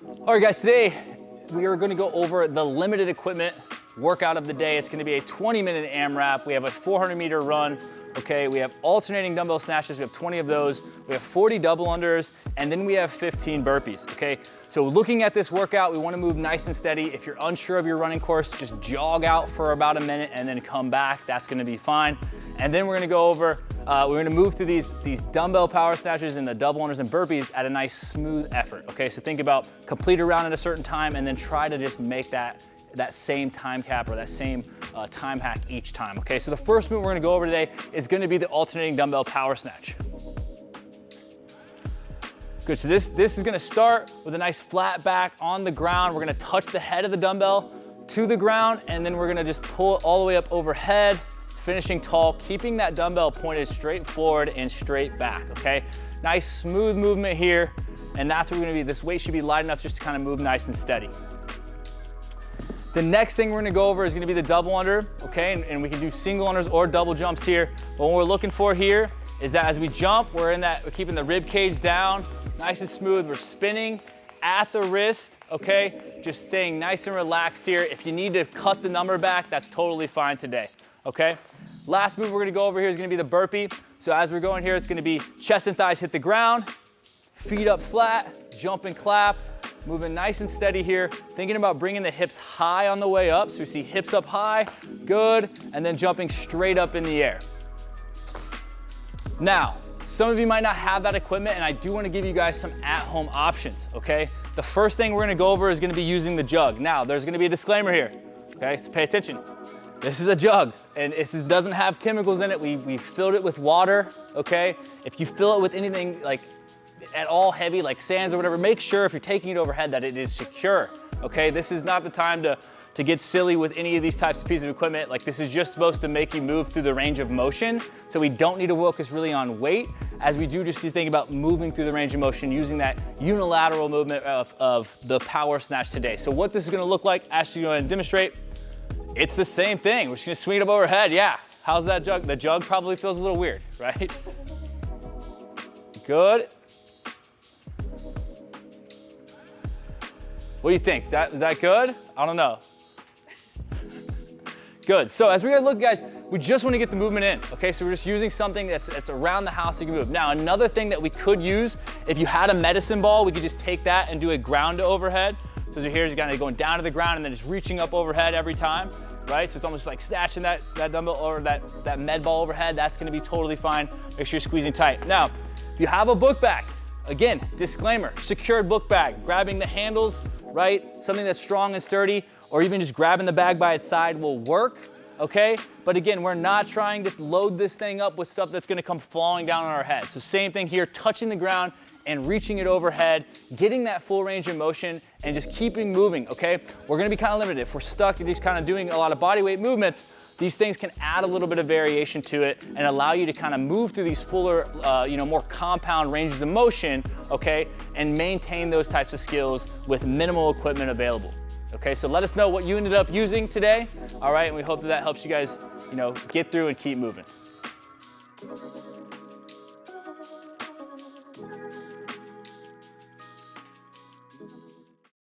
All right guys, today we are gonna go over the limited equipment workout of the day. It's gonna be a 20-minute AMRAP. We have a 400-meter run. Okay, we have alternating dumbbell snatches. We have 20 of those. We have 40 double unders, and then we have 15 burpees, okay? So looking at this workout, we wanna move nice and steady. If you're unsure of your running course, just jog out for about a minute and then come back. That's gonna be fine. And then we're gonna go over, we're gonna move through these dumbbell power snatches and the double unders and burpees at a nice smooth effort, okay? So think about complete a round at a certain time and then try to just make that same time cap or that same time hack each time, okay? So the first move we're gonna go over today is gonna be the alternating dumbbell power snatch. Good, so this is gonna start with a nice flat back on the ground. We're gonna touch the head of the dumbbell to the ground, and then we're gonna just pull it all the way up overhead, finishing tall, keeping that dumbbell pointed straight forward and straight back, okay? Nice smooth movement here, and that's what we're gonna be. This weight should be light enough just to kind of move nice and steady. The next thing we're gonna go over is gonna be the double under, okay? And we can do single unders or double jumps here. But what we're looking for here is that as we jump, we're keeping the rib cage down, nice and smooth. We're spinning at the wrist, okay? Just staying nice and relaxed here. If you need to cut the number back, that's totally fine today, okay? Last move we're gonna go over here is gonna be the burpee. So as we're going here, it's gonna be chest and thighs hit the ground, feet up flat, jump and clap. Moving nice and steady here, thinking about bringing the hips high on the way up. So we see hips up high, good, and then jumping straight up in the air. Now, some of you might not have that equipment, and I do want to give you guys some at-home options, okay? The first thing we're gonna go over is gonna be using the jug. Now, there's gonna be a disclaimer here, okay? So pay attention. This is a jug, and this doesn't have chemicals in it. We filled it with water, okay? If you fill it with anything like at all heavy, like sands or whatever, make sure if you're taking it overhead that it is secure, okay? This is not the time to get silly with any of these types of pieces of equipment. Like, this is just supposed to make you move through the range of motion, so we don't need to focus really on weight, as we do just to think about moving through the range of motion using that unilateral movement of the power snatch today. So what this is gonna look like, Ashley, go ahead and demonstrate. It's the same thing. We're just gonna swing it up overhead. Yeah, how's that jug? The jug probably feels a little weird, right? Good. What do you think? Is that good? I don't know. Good. So as we gotta look, guys, we just want to get the movement in, okay? So we're just using something that's around the house so you can move. Now, another thing that we could use, if you had a medicine ball, we could just take that and do a ground to overhead. So here's you're kind of going down to the ground and then just reaching up overhead every time, right? So it's almost like snatching that dumbbell or that med ball overhead. That's gonna be totally fine. Make sure you're squeezing tight. Now, if you have a book bag, again, disclaimer, secured book bag, grabbing the handles, right? Something that's strong and sturdy, or even just grabbing the bag by its side will work, okay? But again, we're not trying to load this thing up with stuff that's gonna come falling down on our head. So same thing here, touching the ground and reaching it overhead, getting that full range of motion and just keeping moving, okay? We're gonna be kind of limited. If we're stuck in just kind of doing a lot of body weight movements, these things can add a little bit of variation to it and allow you to kind of move through these fuller, more compound ranges of motion, okay? And maintain those types of skills with minimal equipment available. Okay, so let us know what you ended up using today, all right? And we hope that helps you guys, get through and keep moving.